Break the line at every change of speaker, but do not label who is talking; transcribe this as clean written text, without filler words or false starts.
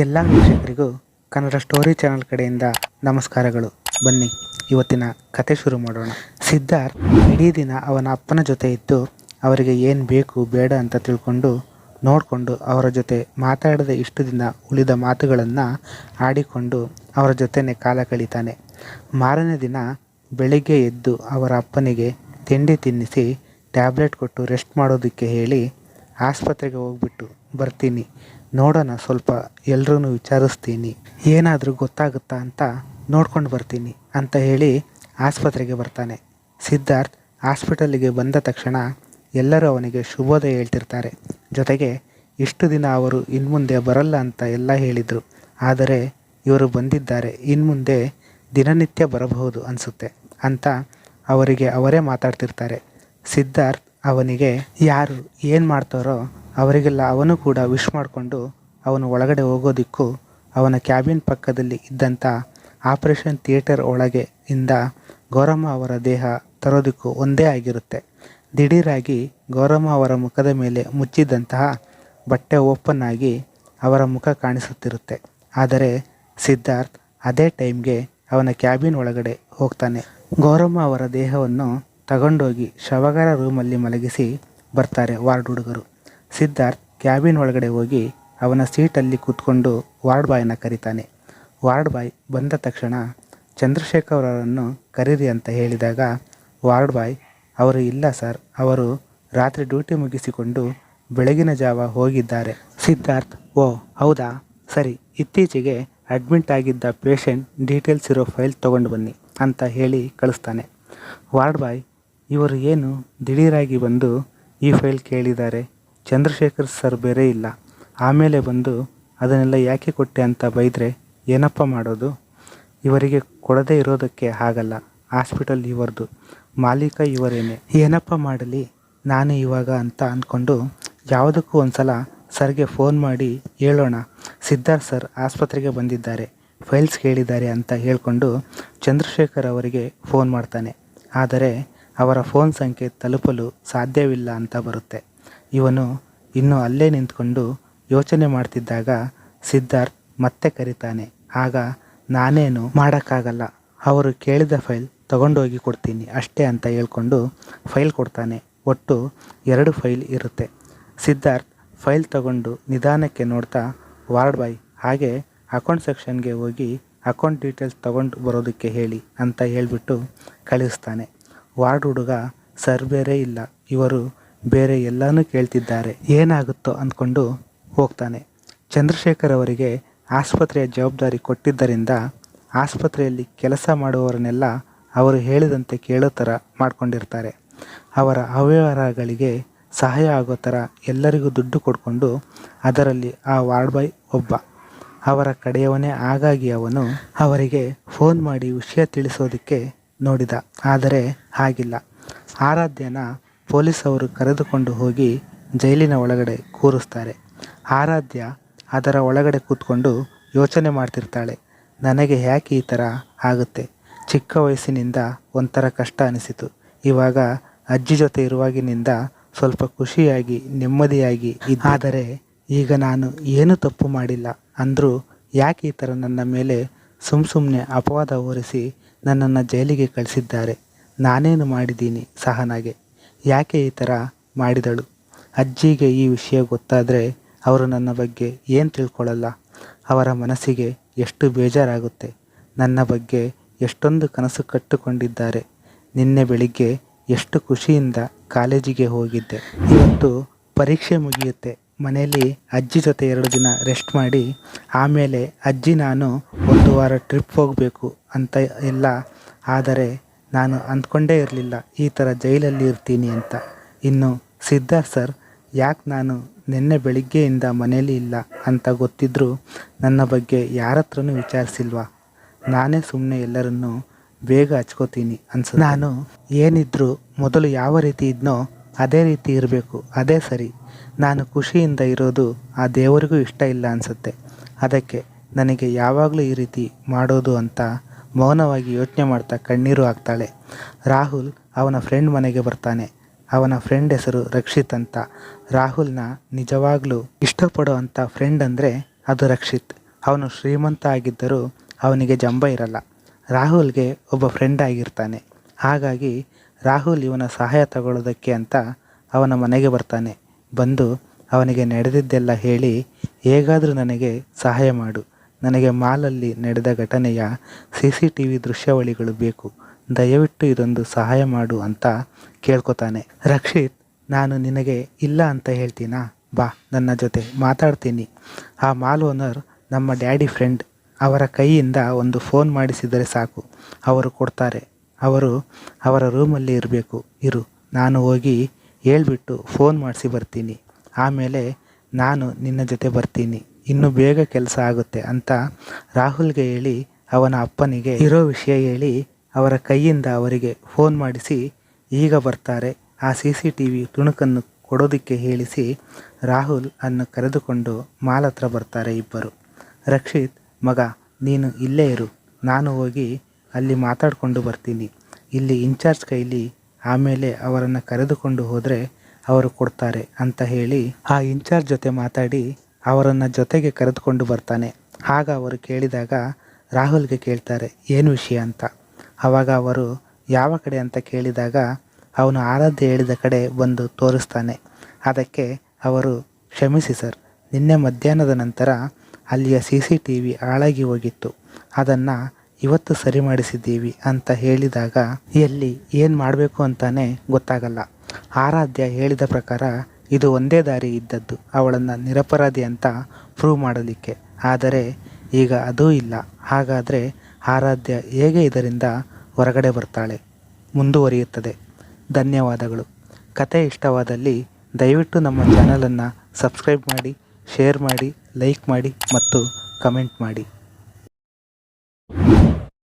ಎಲ್ಲ ವೀಕ್ಷಕರಿಗೂ Kannada story channel ಕಡೆಯಿಂದ ನಮಸ್ಕಾರಗಳು. ಬನ್ನಿ ಇವತ್ತಿನ ಕತೆ ಶುರು ಮಾಡೋಣ. ಸಿದ್ಧಾರ್ಥ್ ಇಡೀ ದಿನ ಅವನ ಅಪ್ಪನ ಜೊತೆ ಇದ್ದು ಅವರಿಗೆ ಏನು ಬೇಕು ಬೇಡ ಅಂತ ತಿಳ್ಕೊಂಡು ನೋಡಿಕೊಂಡು ಅವರ ಜೊತೆ ಮಾತಾಡದ ಇಷ್ಟು ದಿನ ಉಳಿದ ಮಾತುಗಳನ್ನು ಆಡಿಕೊಂಡು ಅವರ ಜೊತೆನೇ ಕಾಲ ಕಳೀತಾನೆ. ಮಾರನೇ ದಿನ ಬೆಳಿಗ್ಗೆ ಎದ್ದು ಅವರ ಅಪ್ಪನಿಗೆ ತಿಂಡಿ ತಿನ್ನಿಸಿ ಟ್ಯಾಬ್ಲೆಟ್ ಕೊಟ್ಟು ರೆಸ್ಟ್ ಮಾಡೋದಕ್ಕೆ ಹೇಳಿ ಆಸ್ಪತ್ರೆಗೆ ಹೋಗ್ಬಿಟ್ಟು ಬರ್ತೀನಿ, ನೋಡೋಣ, ಸ್ವಲ್ಪ ಎಲ್ರೂ ವಿಚಾರಿಸ್ತೀನಿ, ಏನಾದರೂ ಗೊತ್ತಾಗುತ್ತಾ ಅಂತ ನೋಡ್ಕೊಂಡು ಬರ್ತೀನಿ ಅಂತ ಹೇಳಿ ಆಸ್ಪತ್ರೆಗೆ ಬರ್ತಾನೆ. ಸಿದ್ಧಾರ್ಥ್ ಹಾಸ್ಪಿಟಲ್ಲಿಗೆ ಬಂದ ತಕ್ಷಣ ಎಲ್ಲರೂ ಅವನಿಗೆ ಶುಭೋದಯ ಹೇಳ್ತಿರ್ತಾರೆ. ಜೊತೆಗೆ ಇಷ್ಟು ದಿನ ಅವರು ಇನ್ಮುಂದೆ ಬರಲ್ಲ ಅಂತ ಎಲ್ಲ ಹೇಳಿದರು, ಆದರೆ ಇವರು ಬಂದಿದ್ದಾರೆ, ಇನ್ಮುಂದೆ ದಿನನಿತ್ಯ ಬರಬಹುದು ಅನಿಸುತ್ತೆ ಅಂತ ಅವರಿಗೆ ಅವರೇ ಮಾತಾಡ್ತಿರ್ತಾರೆ. ಸಿದ್ಧಾರ್ಥ್ ಅವನಿಗೆ ಯಾರು ಏನು ಮಾಡ್ತಾರೋ ಅವರಿಗೆಲ್ಲ ಅವನು ಕೂಡ ವಿಶ್ ಮಾಡಿಕೊಂಡು ಅವನು ಒಳಗಡೆ ಹೋಗೋದಕ್ಕೂ ಅವನ ಕ್ಯಾಬಿನ್ ಪಕ್ಕದಲ್ಲಿ ಇದ್ದಂಥ ಆಪರೇಷನ್ ಥಿಯೇಟರ್ ಒಳಗೆ ಇಂದ ಗೌರಮ್ಮ ಅವರ ದೇಹ ತರೋದಕ್ಕೂ ಒಂದೇ ಆಗಿರುತ್ತೆ. ದಿಢೀರಾಗಿ ಗೌರಮ್ಮ ಅವರ ಮುಖದ ಮೇಲೆ ಮುಚ್ಚಿದ್ದಂತಹ ಬಟ್ಟೆ ಓಪನ್ ಆಗಿ ಅವರ ಮುಖ ಕಾಣಿಸುತ್ತಿರುತ್ತೆ. ಆದರೆ ಸಿದ್ಧಾರ್ಥ್ ಅದೇ ಟೈಮ್ಗೆ ಅವನ ಕ್ಯಾಬಿನ್ ಒಳಗಡೆ ಹೋಗ್ತಾನೆ. ಗೌರಮ್ಮ ಅವರ ದೇಹವನ್ನು ತಗೊಂಡೋಗಿ ಶವಗಾರ ರೂಮಲ್ಲಿ ಮಲಗಿಸಿ ಬರ್ತಾರೆ ವಾರ್ಡ್ ಹುಡುಗರು. ಸಿದ್ಧಾರ್ಥ್ ಕ್ಯಾಬಿನ್ ಒಳಗಡೆ ಹೋಗಿ ಅವನ ಸೀಟಲ್ಲಿ ಕೂತ್ಕೊಂಡು ವಾರ್ಡ್ ಬಾಯ್ನ ಕರೀತಾನೆ. ವಾರ್ಡ್ ಬಾಯ್ ಬಂದ ತಕ್ಷಣ ಚಂದ್ರಶೇಖರ್ ಅವರನ್ನು ಕರೀರಿ ಅಂತ ಹೇಳಿದಾಗ ವಾರ್ಡ್ ಬಾಯ್ ಅವರು ಇಲ್ಲ ಸರ್, ಅವರು ರಾತ್ರಿ ಡ್ಯೂಟಿ ಮುಗಿಸಿಕೊಂಡು ಬೆಳಗಿನ ಜಾವ ಹೋಗಿದ್ದಾರೆ. ಸಿದ್ಧಾರ್ಥ್ ಓ ಹೌದಾ, ಸರಿ, ಇತ್ತೀಚೆಗೆ ಅಡ್ಮಿಟ್ ಆಗಿದ್ದ ಪೇಷಂಟ್ ಡೀಟೇಲ್ಸ್ ಇರೋ ಫೈಲ್ ತೊಗೊಂಡು ಬನ್ನಿ ಅಂತ ಹೇಳಿ ಕಳಿಸ್ತಾನೆ. ವಾರ್ಡ್ ಬಾಯ್ ಇವರು ಏನು ದಿಢೀರಾಗಿ ಬಂದು ಈ ಫೈಲ್ ಕೇಳಿದ್ದಾರೆ, ಚಂದ್ರಶೇಖರ್ ಸರ್ ಬೇರೆ ಇಲ್ಲ, ಆಮೇಲೆ ಬಂದು ಅದನ್ನೆಲ್ಲ ಯಾಕೆ ಕೊಟ್ಟೆ ಅಂತ ಬೈದರೆ ಏನಪ್ಪ ಮಾಡೋದು, ಇವರಿಗೆ ಕೊಡದೇ ಇರೋದಕ್ಕೆ ಆಗಲ್ಲ, ಹಾಸ್ಪಿಟಲ್ ಇವರದು, ಮಾಲೀಕ ಇವರೇನೆ, ಏನಪ್ಪ ಮಾಡಲಿ ನಾನು ಇವಾಗ ಅಂತ ಅಂದ್ಕೊಂಡು ಯಾವುದಕ್ಕೂ ಒಂದು ಸಲ ಸರ್ಗೆ ಫೋನ್ ಮಾಡಿ ಹೇಳೋಣ, ಸಿದ್ಧಾರ್ಥ್ ಸರ್ ಆಸ್ಪತ್ರೆಗೆ ಬಂದಿದ್ದಾರೆ, ಫೈಲ್ಸ್ ಕೇಳಿದ್ದಾರೆ ಅಂತ ಹೇಳಿಕೊಂಡು ಚಂದ್ರಶೇಖರ್ ಅವರಿಗೆ ಫೋನ್ ಮಾಡ್ತಾನೆ. ಆದರೆ ಅವರ ಫೋನ್ ಸಂಖ್ಯೆ ತಲುಪಲು ಸಾಧ್ಯವಿಲ್ಲ ಅಂತ ಬರುತ್ತೆ. ಇವನು ಇನ್ನೂ ಅಲ್ಲೇ ನಿಂತ್ಕೊಂಡು ಯೋಚನೆ ಮಾಡ್ತಿದ್ದಾಗ ಸಿದ್ಧಾರ್ಥ್ ಮತ್ತೆ ಕರೀತಾನೆ. ಆಗ ನಾನೇನು ಮಾಡೋಕ್ಕಾಗಲ್ಲ, ಅವರು ಕೇಳಿದ ಫೈಲ್ ತಗೊಂಡೋಗಿ ಕೊಡ್ತೀನಿ ಅಷ್ಟೇ ಅಂತ ಹೇಳ್ಕೊಂಡು ಫೈಲ್ ಕೊಡ್ತಾನೆ. ಒಟ್ಟು 2 ಫೈಲ್ ಇರುತ್ತೆ. ಸಿದ್ಧಾರ್ಥ್ ಫೈಲ್ ತಗೊಂಡು ನಿಧಾನಕ್ಕೆ ನೋಡ್ತಾ ವಾರ್ಡ್ ಬಾಯ್ ಹಾಗೆ ಅಕೌಂಟ್ ಸೆಕ್ಷನ್ಗೆ ಹೋಗಿ ಅಕೌಂಟ್ ಡೀಟೇಲ್ಸ್ ತಗೊಂಡು ಬರೋದಕ್ಕೆ ಹೇಳಿ ಅಂತ ಹೇಳಿಬಿಟ್ಟು ಕಳಿಸ್ತಾನೆ. ವಾರ್ಡ್ ಹುಡುಗ ಸರ್ ಬೇರೆ ಇಲ್ಲ, ಇವರು ಬೇರೆ ಎಲ್ಲನೂ ಕೇಳ್ತಿದ್ದಾರೆ, ಏನಾಗುತ್ತೋ ಅಂದ್ಕೊಂಡು ಹೋಗ್ತಾನೆ. ಚಂದ್ರಶೇಖರ್ ಅವರಿಗೆ ಆಸ್ಪತ್ರೆಯ ಜವಾಬ್ದಾರಿ ಕೊಟ್ಟಿದ್ದರಿಂದ ಆಸ್ಪತ್ರೆಯಲ್ಲಿ ಕೆಲಸ ಮಾಡುವವರನ್ನೆಲ್ಲ ಅವರು ಹೇಳಿದಂತೆ ಕೇಳೋ ಥರ ಮಾಡ್ಕೊಂಡಿರ್ತಾರೆ. ಅವರ ಅವ್ಯವಹಾರಗಳಿಗೆ ಸಹಾಯ ಆಗೋ ಥರ ಎಲ್ಲರಿಗೂ ದುಡ್ಡು ಕೊಡ್ಕೊಂಡು ಅದರಲ್ಲಿ ಆ ವಾರ್ಡ್ ಬಾಯ್ ಒಬ್ಬ ಅವರ ಕಡೆಯವನೇ. ಹಾಗಾಗಿ ಅವನು ಅವರಿಗೆ ಫೋನ್ ಮಾಡಿ ವಿಷಯ ತಿಳಿಸೋದಕ್ಕೆ ನೋಡಿದ, ಆದರೆ ಹಾಗಿಲ್ಲ. ಆರಾಧ್ಯನ ಪೊಲೀಸ್ ಅವರು ಕರೆದುಕೊಂಡು ಹೋಗಿ ಜೈಲಿನ ಒಳಗಡೆ ಕೂರಿಸ್ತಾರೆ. ಆರಾಧ್ಯ ಅದರ ಒಳಗಡೆ ಕೂತ್ಕೊಂಡು ಯೋಚನೆ ಮಾಡ್ತಿರ್ತಾಳೆ, ನನಗೆ ಯಾಕೆ ಈ ಥರ ಆಗುತ್ತೆ, ಚಿಕ್ಕ ವಯಸ್ಸಿನಿಂದ ಒಂಥರ ಕಷ್ಟ ಅನಿಸಿತು, ಇವಾಗ ಅಜ್ಜಿ ಜೊತೆ ಇರುವಾಗಿನಿಂದ ಸ್ವಲ್ಪ ಖುಷಿಯಾಗಿ ನೆಮ್ಮದಿಯಾಗಿ ಆದರೆ ಈಗ ನಾನು ಏನೂ ತಪ್ಪು ಮಾಡಿಲ್ಲ ಅಂದರೂ ಯಾಕೆ ಈ ಥರ ನನ್ನ ಮೇಲೆ ಸುಮ್ಮನೆ ಅಪವಾದ ಹೊರಿಸಿ ನನ್ನನ್ನು ಜೈಲಿಗೆ ಕಳಿಸಿದ್ದಾರೆ, ನಾನೇನು ಮಾಡಿದ್ದೀನಿ ಸಹನಾಗೆ, ಯಾಕೆ ಈ ಥರ ಮಾಡಿದಳು, ಅಜ್ಜಿಗೆ ಈ ವಿಷಯ ಗೊತ್ತಾದರೆ ಅವರು ನನ್ನ ಬಗ್ಗೆ ಏನು ತಿಳ್ಕೊಳ್ಳಲ್ಲ, ಅವರ ಮನಸ್ಸಿಗೆ ಎಷ್ಟು ಬೇಜಾರಾಗುತ್ತೆ, ನನ್ನ ಬಗ್ಗೆ ಎಷ್ಟೊಂದು ಕನಸು ಕಟ್ಟಿಕೊಂಡಿದ್ದಾರೆ, ನಿನ್ನೆ ಬೆಳಿಗ್ಗೆ ಎಷ್ಟು ಖುಷಿಯಿಂದ ಕಾಲೇಜಿಗೆ ಹೋಗಿದ್ದೆ, ಇವತ್ತು ಪರೀಕ್ಷೆ ಮುಗಿಯುತ್ತೆ, ಮನೆಯಲ್ಲಿ ಅಜ್ಜಿ ಜೊತೆ 2 ದಿನ ರೆಸ್ಟ್ ಮಾಡಿ ಆಮೇಲೆ ಅಜ್ಜಿ ನಾನು 1 ವಾರ ಟ್ರಿಪ್ ಹೋಗಬೇಕು ಅಂತ ಎಲ್ಲ, ಆದರೆ ನಾನು ಅಂದ್ಕೊಂಡೇ ಇರಲಿಲ್ಲ ಈ ಥರ ಜೈಲಲ್ಲಿ ಇರ್ತೀನಿ ಅಂತ. ಇನ್ನು ಸಿದ್ಧಾರ್ಥ್ ಸರ್ ಯಾಕೆ ನಾನು ನಿನ್ನೆ ಬೆಳಿಗ್ಗೆಯಿಂದ ಮನೇಲಿ ಇಲ್ಲ ಅಂತ ಗೊತ್ತಿದ್ದರೂ ನನ್ನ ಬಗ್ಗೆ ಯಾರ ಹತ್ರನೂ ವಿಚಾರಿಸಿಲ್ವಾ, ನಾನೇ ಸುಮ್ಮನೆ ಎಲ್ಲರನ್ನೂ ಬೇಗ ಹಚ್ಕೋತೀನಿ ಅನ್ಸುತ್ತೆ. ನಾನು ಏನಿದ್ರೂ ಮೊದಲು ಯಾವ ರೀತಿ ಇದ್ನೋ ಅದೇ ರೀತಿ ಇರಬೇಕು, ಅದೇ ಸರಿ, ನಾನು ಖುಷಿಯಿಂದ ಇರೋದು ಆ ದೇವರಿಗೂ ಇಷ್ಟ ಇಲ್ಲ ಅನಿಸುತ್ತೆ, ಅದಕ್ಕೆ ನನಗೆ ಯಾವಾಗಲೂ ಈ ರೀತಿ ಮಾಡೋದು ಅಂತ ಮೌನವಾಗಿ ಯೋಚನೆ ಮಾಡ್ತಾ ಕಣ್ಣೀರು ಹಾಕ್ತಾಳೆ. ರಾಹುಲ್ ಅವನ ಫ್ರೆಂಡ್ ಮನೆಗೆ ಬರ್ತಾನೆ. ಅವನ ಫ್ರೆಂಡ್ ಹೆಸರು ರಕ್ಷಿತ್ ಅಂತ. ರಾಹುಲ್ನ ನಿಜವಾಗ್ಲೂ ಇಷ್ಟಪಡೋ ಅಂಥ ಫ್ರೆಂಡ್ ಅಂದರೆ ಅದು ರಕ್ಷಿತ್. ಅವನು ಶ್ರೀಮಂತ ಆಗಿದ್ದರೂ ಅವನಿಗೆ ಜಂಬ ಇರಲ್ಲ. ರಾಹುಲ್ಗೆ ಒಬ್ಬ ಫ್ರೆಂಡ್ ಆಗಿರ್ತಾನೆ. ಹಾಗಾಗಿ ರಾಹುಲ್ ಇವನ ಸಹಾಯ ತಗೊಳ್ಳೋದಕ್ಕೆ ಅಂತ ಅವನ ಮನೆಗೆ ಬರ್ತಾನೆ. ಬಂದು ಅವನಿಗೆ ನಡೆದಿದ್ದೆಲ್ಲ ಹೇಳಿ, ಹೇಗಾದರೂ ನನಗೆ ಸಹಾಯ ಮಾಡು, ನನಗೆ ಮಾಲಲ್ಲಿ ನಡೆದ ಘಟನೆಯ CCTV ದೃಶ್ಯಾವಳಿಗಳು ಬೇಕು, ದಯವಿಟ್ಟು ಇದೊಂದು ಸಹಾಯ ಮಾಡು ಅಂತ ಕೇಳ್ಕೊತಾನೆ. ರಕ್ಷಿತ್, ನಾನು ನಿನಗೆ ಇಲ್ಲ ಅಂತ ಹೇಳ್ತೀನಾ, ಬಾ ನನ್ನ ಜೊತೆ ಮಾತಾಡ್ತೀನಿ. ಆ ಮಾಲ್ ಓನರ್ ನಮ್ಮ ಡ್ಯಾಡಿ ಫ್ರೆಂಡ್, ಅವರ ಕೈಯಿಂದ ಒಂದು ಫೋನ್ ಮಾಡಿಸಿದರೆ ಸಾಕು, ಅವರು ಕೊಡ್ತಾರೆ. ಅವರು ಅವರ ರೂಮಲ್ಲಿ ಇರಬೇಕು, ಇರು, ನಾನು ಹೋಗಿ ಹೇಳ್ಬಿಟ್ಟು ಫೋನ್ ಮಾಡಿಸಿ ಬರ್ತೀನಿ. ಆಮೇಲೆ ನಾನು ನಿನ್ನ ಜೊತೆ ಬರ್ತೀನಿ, ಇನ್ನೂ ಬೇಗ ಕೆಲಸ ಆಗುತ್ತೆ ಅಂತ ರಾಹುಲ್ಗೆ ಹೇಳಿ ಅವನ ಅಪ್ಪನಿಗೆ ಇರೋ ವಿಷಯ ಹೇಳಿ ಅವರ ಕೈಯಿಂದ ಅವರಿಗೆ ಫೋನ್ ಮಾಡಿಸಿ ಈಗ ಬರ್ತಾರೆ ಆ CCTV ತುಣುಕನ್ನು ಕೊಡೋದಕ್ಕೆ ಹೇಳಿಸಿ ರಾಹುಲ್ ಅನ್ನು ಕರೆದುಕೊಂಡು ಮಾಲ್ ಹತ್ರ ಬರ್ತಾರೆ ಇಬ್ಬರು. ರಕ್ಷಿತ್, ಮಗ ನೀನು ಇಲ್ಲೇ ಇರು, ನಾನು ಹೋಗಿ ಅಲ್ಲಿ ಮಾತಾಡಿಕೊಂಡು ಬರ್ತೀನಿ, ಇಲ್ಲಿ ಇನ್ಚಾರ್ಜ್ ಕೈಲಿ ಆಮೇಲೆ ಅವರನ್ನು ಕರೆದುಕೊಂಡು ಹೋದರೆ ಅವರು ಕೊಡ್ತಾರೆ ಅಂತ ಹೇಳಿ ಆ ಇನ್ಚಾರ್ಜ್ ಜೊತೆ ಮಾತಾಡಿ ಅವರನ್ನು ಜೊತೆಗೆ ಕರೆದುಕೊಂಡು ಬರ್ತಾನೆ. ಆಗ ಅವರು ಕೇಳಿದಾಗ ರಾಹುಲ್ಗೆ ಕೇಳ್ತಾರೆ ಏನು ವಿಷಯ ಅಂತ. ಆವಾಗ ಅವರು ಯಾವ ಕಡೆ ಅಂತ ಕೇಳಿದಾಗ ಅವನು ಆರಾಧ್ಯ ಹೇಳಿದ ಕಡೆ ಬಂದು ತೋರಿಸ್ತಾನೆ. ಅದಕ್ಕೆ ಅವರು, ಕ್ಷಮಿಸಿ ಸರ್, ನಿನ್ನೆ ಮಧ್ಯಾಹ್ನದ ನಂತರ ಅಲ್ಲಿಯ CCTV ಹಾಳಾಗಿ ಹೋಗಿತ್ತು, ಅದನ್ನು ಇವತ್ತು ಸರಿ ಮಾಡಿಸಿದ್ದೀವಿ ಅಂತ ಹೇಳಿದಾಗ ಎಲ್ಲಿ ಏನು ಮಾಡಬೇಕು ಅಂತಾನೆ ಗೊತ್ತಾಗಲ್ಲ. ಆರಾಧ್ಯ ಹೇಳಿದ ಪ್ರಕಾರ ಇದು ಒಂದೇ ದಾರಿ ಇದ್ದದ್ದು ಅವಳನ್ನು ನಿರಪರಾಧಿ ಅಂತ ಪ್ರೂವ್ ಮಾಡಲಿಕ್ಕೆ. ಆದರೆ ಈಗ ಅದೂ ಇಲ್ಲ. ಹಾಗಾದರೆ ಆರಾಧ್ಯ ಹೇಗೆ ಇದರಿಂದ ಹೊರಗಡೆ ಬರ್ತಾಳೆ? ಮುಂದುವರಿಯುತ್ತದೆ. ಧನ್ಯವಾದಗಳು. ಕತೆ ಇಷ್ಟವಾದಲ್ಲಿ ದಯವಿಟ್ಟು ನಮ್ಮ ಚಾನಲನ್ನು ಸಬ್ಸ್ಕ್ರೈಬ್ ಮಾಡಿ, ಶೇರ್ ಮಾಡಿ, ಲೈಕ್ ಮಾಡಿ ಮತ್ತು ಕಮೆಂಟ್ ಮಾಡಿ.